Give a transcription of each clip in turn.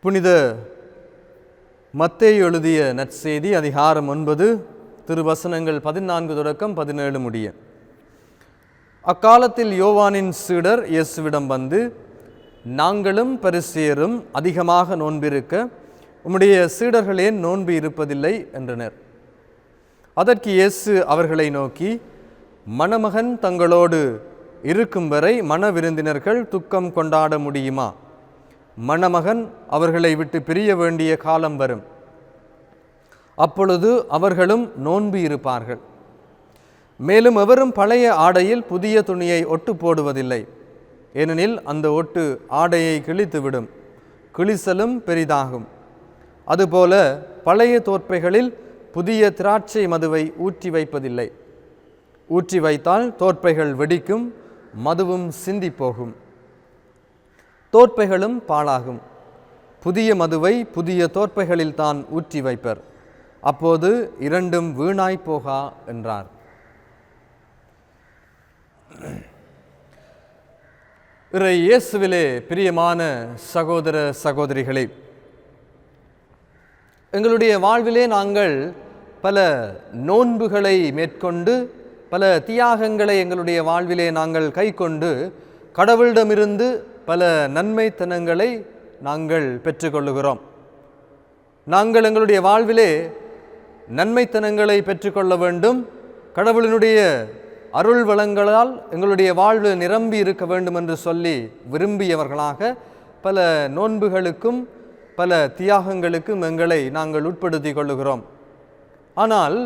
புனித மத்தேயு எழுதிய நற்செய்தி அதிகாரம் 9 திருவசனங்கள் 14 தொடக்கம் 17 முடிய. அக்காலத்தில் யோவானின் சீடர் இயேசுவிடம் வந்து, நாங்களும் பரிசேயரும் அதிகமாக நோன்பிருக்க உம்முடைய சீடர்கள் ஏன் நோன்பு இருப்பதில்லை என்றனர். அதற்கு இயேசு அவர்களை நோக்கி, மணமகன் தங்களோடு இருக்கும் வரை மண விருந்தினர்கள் துக்கம் கொண்டாட முடியுமா? மணமகன் அவர்களை விட்டு பிரிய வேண்டிய காலம் வரும். அப்பொழுது அவர்களும் நோன்பு இருப்பார்கள். மேலும் எவரும் பழைய ஆடையில் புதிய துணியை ஒட்டு போடுவதில்லை. ஏனெனில் அந்த ஒட்டு ஆடையை கிழித்துவிடும், கிழிசலும் பெரிதாகும். அதுபோல பழைய தோற்பைகளில் புதிய திராட்சை மதுவை ஊற்றி வைப்பதில்லை. ஊற்றி வைத்தால் தோற்பைகள் வெடிக்கும், மதுவும் சிந்தி போகும், தோற்பைகளும் பாழாகும். புதிய மதுவை புதிய தோற்பைகளில் தான் ஊற்றி வைப்பர், அப்போது இரண்டும் வீணாய் போகா என்றார். இறை இயேசுவிலே பிரியமான சகோதர சகோதரிகளே, எங்களுடைய வாழ்விலே நாங்கள் பல நோன்புகளை மேற்கொண்டு பல தியாகங்களை எங்களுடைய வாழ்விலே நாங்கள் கைக்கொண்டு கடவுளிடமிருந்து பல நன்மைத்தனங்களை நாங்கள் பெற்றுக்கொள்ளுகிறோம். நாங்கள் எங்களுடைய வாழ்விலே நன்மைத்தனங்களை பெற்றுக்கொள்ள வேண்டும். கடவுளினுடைய அருள் வளங்களால் எங்களுடைய வாழ்வு நிரம்பி இருக்க வேண்டும் என்று சொல்லி விரும்பியவர்களாக பல நோன்புகளுக்கும் பல தியாகங்களுக்கும் எங்களை நாங்கள் உட்படுத்தி கொள்ளுகிறோம். ஆனால்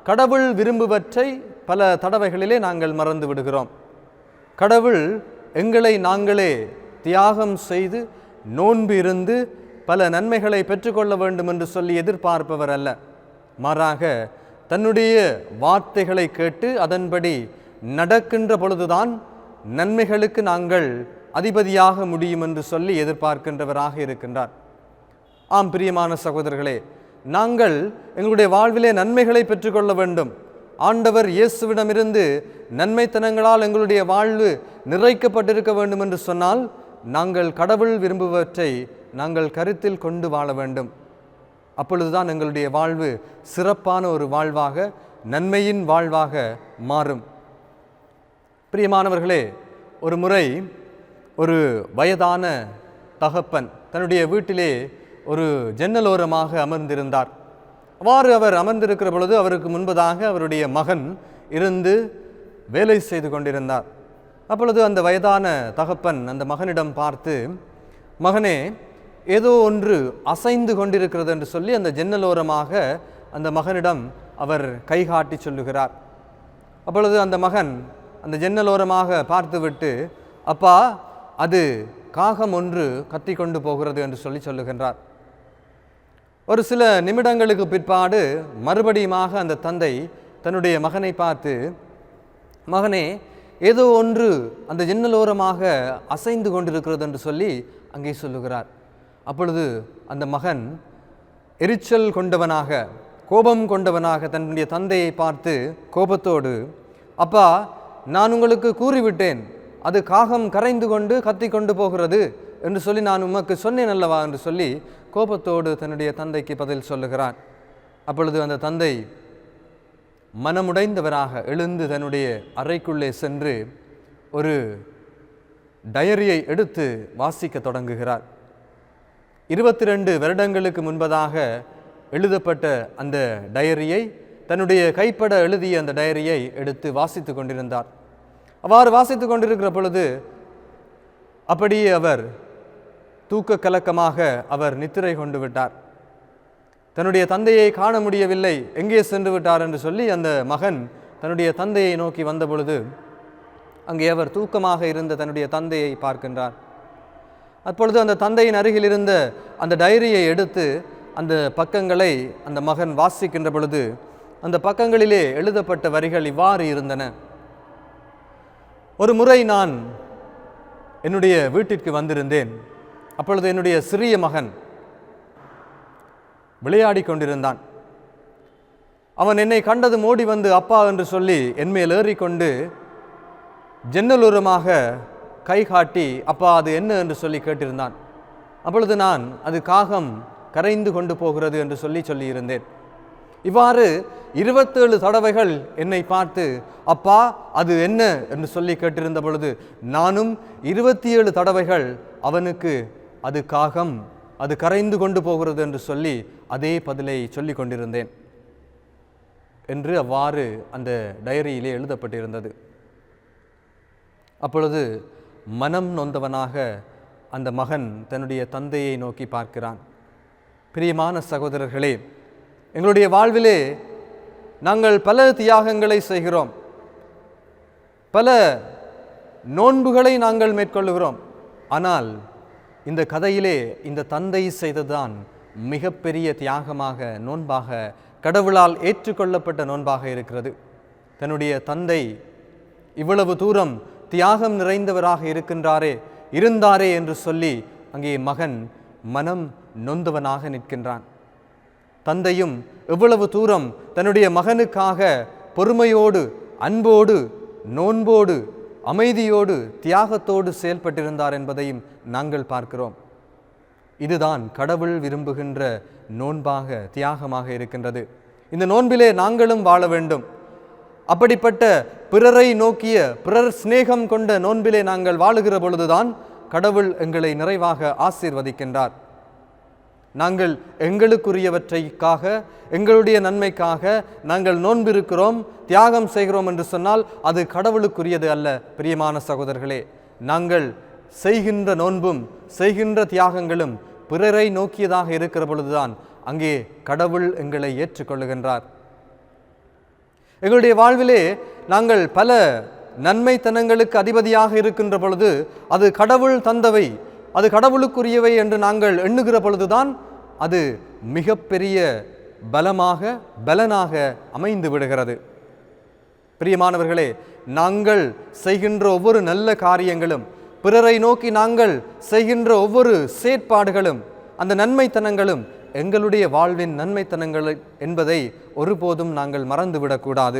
கடவுள் விரும்புவற்றை பல தடவைகளிலே நாங்கள் மறந்து விடுகிறோம். கடவுள் எங்களை நாங்களே தியாகம் செய்து நோன்பு இருந்து பல நன்மைகளை பெற்றுக்கொள்ள வேண்டும் என்று சொல்லி எதிர்பார்ப்பவர் அல்ல. மாறாக தன்னுடைய வார்த்தைகளை கேட்டு அதன்படி நடக்கின்ற பொழுதுதான் நன்மைகளுக்கு நாங்கள் அதிபதியாக முடியும் என்று சொல்லி எதிர்பார்க்கின்றவராக இருக்கின்றார். ஆம் பிரியமான சகோதரர்களே, நாங்கள் எங்களுடைய வாழ்விலே நன்மைகளை பெற்றுக்கொள்ள வேண்டும். ஆண்டவர் இயேசுவிடமிருந்து நன்மைத்தனங்களால் எங்களுடைய வாழ்வு நிறைக்கப்பட்டிருக்க வேண்டும் என்று சொன்னால் நாங்கள் கடவுள் விரும்புவற்றை நாங்கள் கருத்தில் கொண்டு வாழ வேண்டும். அப்பொழுதுதான் எங்களுடைய வாழ்வு சிறப்பான ஒரு வாழ்வாக, நன்மையின் வாழ்வாக மாறும். பிரியமானவர்களே, ஒரு முறை ஒரு வயதான தகப்பன் தன்னுடைய வீட்டிலே ஒரு ஜன்னலோரமாக அமர்ந்திருந்தார். அவ்வாறு அவர் அமர்ந்திருக்கிற பொழுது அவருக்கு முன்பதாக அவருடைய மகன் இருந்து வேலை செய்து கொண்டிருந்தார். அப்பொழுது அந்த வயதான தகப்பன் அந்த மகனிடம் பார்த்து, மகனே, ஏதோ ஒன்று அசைந்து கொண்டிருக்கிறது என்று சொல்லி அந்த ஜன்னலோரமாக அந்த மகனிடம் அவர் கைகாட்டி சொல்லுகிறார். அப்பொழுது அந்த மகன் அந்த ஜன்னலோரமாக பார்த்துவிட்டு, அப்பா, அது காகம் ஒன்று கத்தி கொண்டு போகிறது என்று சொல்லி சொல்லுகின்றார். ஒரு சில நிமிடங்களுக்கு பிற்பாடு மறுபடியுமாக அந்த தந்தை தன்னுடைய மகனை பார்த்து, மகனே, ஏதோ ஒன்று அந்த ஜன்னலோரமாக அசைந்து கொண்டிருக்கிறது என்று சொல்லி அங்கே சொல்லுகிறார். அப்பொழுது அந்த மகன் எரிச்சல் கொண்டவனாக, கோபம் கொண்டவனாக தன்னுடைய தந்தையை பார்த்து கோபத்தோடு, அப்பா, நான் உங்களுக்கு கூறிவிட்டேன், அது காகம் கரைந்து கொண்டு கத்தி கொண்டு போகிறது என்று சொல்லி நான் உமக்கு சொன்னேன் அல்லவா என்று சொல்லி கோபத்தோடு தன்னுடைய தந்தைக்கு பதில் சொல்லுகிறார். அப்பொழுது அந்த தந்தை மனமுடைந்தவராக எழுந்து தன்னுடைய அறைக்குள்ளே சென்று ஒரு டயரியை எடுத்து வாசிக்க தொடங்குகிறார். 22 வருடங்களுக்கு முன்பதாக எழுதப்பட்ட அந்த டயரியை, தன்னுடைய கைப்பட எழுதிய அந்த டயரியை எடுத்து வாசித்து கொண்டிருந்தார். அவ்வாறு வாசித்து கொண்டிருக்கிற பொழுது அப்படியே அவர் தூக்க கலக்கமாக அவர் நித்திரை கொண்டு விட்டார். தன்னுடைய தந்தையை காண முடியவில்லை, எங்கே சென்று விட்டார் என்று சொல்லி அந்த மகன் தன்னுடைய தந்தையை நோக்கி வந்த பொழுது அங்கே அவர் தூக்கமாக இருந்த தன்னுடைய தந்தையை பார்க்கின்றார். அப்பொழுது அந்த தந்தையின் அருகில் இருந்த அந்த டைரியை எடுத்து அந்த பக்கங்களை அந்த மகன் வாசிக்கின்ற பொழுது அந்த பக்கங்களிலே எழுதப்பட்ட வரிகள் இவ்வாறு இருந்தன. ஒரு முறை நான் என்னுடைய வீட்டிற்கு வந்திருந்தேன். அப்பொழுது என்னுடைய சிறிய மகன் விளையாடி கொண்டிருந்தான். அவன் என்னை கண்டதும் ஓடி வந்து அப்பா என்று சொல்லி என்மேல் ஏறிக்கொண்டு ஜன்னலோரமாக கை காட்டி அப்பா அது என்ன என்று சொல்லி கேட்டிருந்தான். அப்பொழுது நான் அது காகம் கரைந்து கொண்டு போகிறது என்று சொல்லியிருந்தேன். இவ்வாறு 27 தடவைகள் என்னை பார்த்து அப்பா அது என்ன என்று சொல்லி கேட்டிருந்த பொழுது நானும் 27 தடவைகள் அவனுக்கு அது காகம், அது கரைந்து கொண்டு போகிறது என்று சொல்லி அதே பதிலை சொல்லி கொண்டிருந்தேன் என்று அவ்வாறு அந்த டைரியிலே எழுதப்பட்டிருந்தது. அப்பொழுது மனம் நொந்தவனாக அந்த மகன் தன்னுடைய தந்தையை நோக்கி பார்க்கிறான். பிரியமான சகோதரர்களே, எங்களுடைய வாழ்விலே நாங்கள் பல தியாகங்களை செய்கிறோம், பல நோன்புகளை நாங்கள் மேற்கொள்ளுகிறோம். ஆனால் இந்த கதையிலே இந்த தந்தை செய்ததுதான் மிகப்பெரிய தியாகமாக, நோன்பாக, கடவுளால் ஏற்றுக்கொள்ளப்பட்ட நோன்பாக இருக்கிறது. தன்னுடைய தந்தை இவ்வளவு தூரம் தியாகம் நிறைந்தவராக இருந்தாரே என்று சொல்லி அங்கே மகன் மனம் நொந்தவனாக நிற்கின்றான். தந்தையும் எவ்வளவு தூரம் தன்னுடைய மகனுக்காக பொறுமையோடு, அன்போடு, நோன்போடு, அமைதியோடு, தியாகத்தோடு செயல்பட்டிருந்தார் என்பதையும் நாங்கள் பார்க்கிறோம். இதுதான் கடவுள் விரும்புகின்ற நோன்பாக, தியாகமாக இருக்கின்றது. இந்த நோன்பிலே நாங்களும் வாழ வேண்டும். அப்படிப்பட்ட பிறரை நோக்கிய, பிறர் சிநேகம் கொண்ட நோன்பிலே நாங்கள் வாழுகிற பொழுதுதான் கடவுள் எங்களை நிறைவாக ஆசீர்வதிக்கின்றார். நாங்கள் எங்களுக்குரியவற்றைக்காக, எங்களுடைய நன்மைக்காக நாங்கள் நோன்பிருக்கிறோம், தியாகம் செய்கிறோம் என்று சொன்னால் அது கடவுளுக்குரியது அல்ல. பிரியமான சகோதரர்களே, நாங்கள் செய்கின்ற நோன்பும் செய்கின்ற தியாகங்களும் பிறரை நோக்கியதாக இருக்கிற பொழுதுதான் அங்கே கடவுள் எங்களை ஏற்றுக்கொள்ளுகின்றார். எங்களுடைய வாழ்விலே நாங்கள் பல நன்மைத்தனங்களுக்கு அதிபதியாக இருக்கின்ற பொழுது அது கடவுள் தந்தவை, அது கடவுளுக்குரியவை என்று நாங்கள் எண்ணுகிற பொழுதுதான் அது மிகப்பெரிய பலனாக அமைந்து விடுகிறது. பிரியமானவர்களே, நாங்கள் செய்கின்ற ஒவ்வொரு நல்ல காரியங்களும், பிறரை நோக்கி நாங்கள் செய்கின்ற ஒவ்வொரு செயற்பாடுகளும், அந்த நன்மைத்தனங்களும் எங்களுடைய வாழ்வின் நன்மைத்தனங்கள் என்பதை ஒருபோதும் நாங்கள் மறந்துவிடக்கூடாது.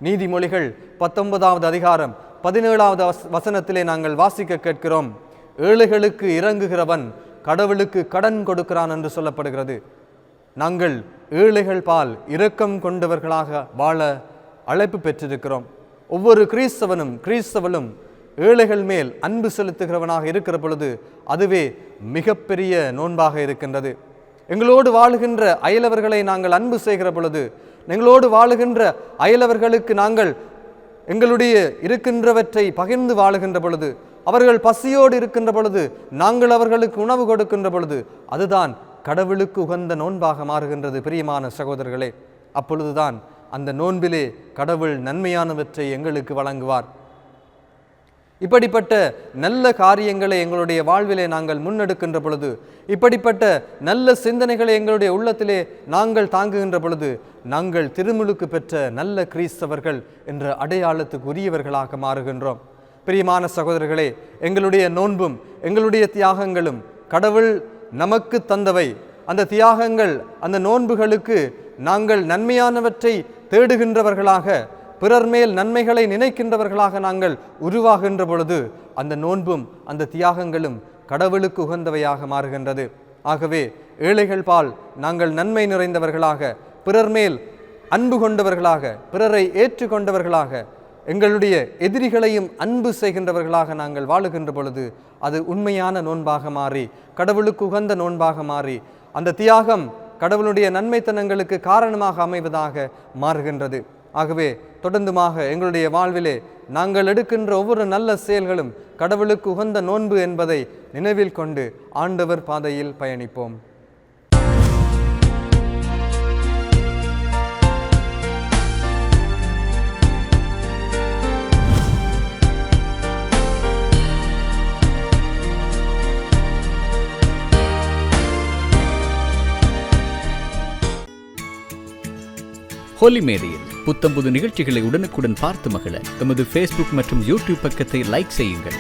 நீதிமொழிகள் 19வது அதிகாரம் 17வது வசனத்திலே நாங்கள் வாசிக்க கேட்கிறோம், ஏழைகளுக்கு இறங்குகிறவன் கடவுளுக்கு கடன் கொடுக்கிறான் என்று சொல்லப்படுகிறது. நாங்கள் ஏழைகள் பால் இரக்கம் கொண்டவர்களாக வாழ அழைப்பு பெற்றிருக்கிறோம். ஒவ்வொரு கிறிஸ்தவனும் ஏழைகள் மேல் அன்பு செலுத்துகிறவனாக இருக்கிற பொழுது அதுவே மிகப்பெரிய நோன்பாக இருக்கின்றது. எங்களோடு வாழுகின்ற அயலவர்களை நாங்கள் அன்பு செய்கிற பொழுது, எங்களோடு வாழுகின்ற அயலவர்களுக்கு நாங்கள் எங்களுடைய இருக்கின்றவற்றை பகிர்ந்து வாழுகின்ற பொழுது, அவர்கள் பசியோடு இருக்கின்ற பொழுது நாங்கள் அவர்களுக்கு உணவு கொடுக்கின்ற பொழுது அதுதான் கடவுளுக்கு உகந்த நோன்பாக மாறுகின்றது. பிரியமான சகோதரர்களே, அப்பொழுதுதான் அந்த நோன்பிலே கடவுள் நன்மையானவற்றை எங்களுக்கு வழங்குவார். இப்படிப்பட்ட நல்ல காரியங்களை எங்களுடைய வாழ்விலே நாங்கள் முன்னெடுக்கின்ற பொழுது, இப்படிப்பட்ட நல்ல சிந்தனைகளை எங்களுடைய உள்ளத்திலே நாங்கள் தாங்குகின்ற பொழுது நாங்கள் திருமுழுக்கு பெற்ற நல்ல கிறிஸ்தவர்கள் என்ற அடையாளத்துக்கு உரியவர்களாக மாறுகின்றோம். பிரியமான சகோதரர்களே, எங்களுடைய நோன்பும் எங்களுடைய தியாகங்களும் கடவுள் நமக்கு தந்தவை. அந்த தியாகங்கள், அந்த நோன்புகளுக்கு நாங்கள் நன்மையானவற்றை தேடுகின்றவர்களாக, பிறர் மேல் நன்மைகளை நினைக்கின்றவர்களாக நாங்கள் உருவாகின்ற பொழுது அந்த நோன்பும் அந்த தியாகங்களும் கடவுளுக்கு உகந்தவையாக மாறுகின்றது. ஆகவே ஏழைகள் பால் நாங்கள் நன்மை நிறைந்தவர்களாக, பிறர் மேல் அன்பு கொண்டவர்களாக, பிறரை ஏற்றுக்கொண்டவர்களாக, எங்களுடைய எதிரிகளையும் அன்பு செய்கின்றவர்களாக நாங்கள் வாழுகின்ற பொழுது அது உண்மையான நோன்பாக மாறி, கடவுளுக்கு உகந்த நோன்பாக மாறி, அந்த தியாகம் கடவுளுடைய நன்மைத்தனங்களுக்கு காரணமாக அமைவதாக மாறுகின்றது. ஆகவே தொடர்ந்துமாக எங்களுடைய வாழ்விலே நாங்கள் எடுக்கின்ற ஒவ்வொரு நல்ல செயல்களும் கடவுளுக்கு உகந்த நோன்பு என்பதை நினைவில் கொண்டு ஆண்டவர் பாதையில் பயணிப்போம். ஹோலி மேரியில் புத்தம்புது நிகழ்ச்சிகளை உடனுக்குடன் பார்த்து மகிழ எமது ஃபேஸ்புக் மற்றும் யூடியூப் பக்கத்தை லைக் செய்யுங்கள்.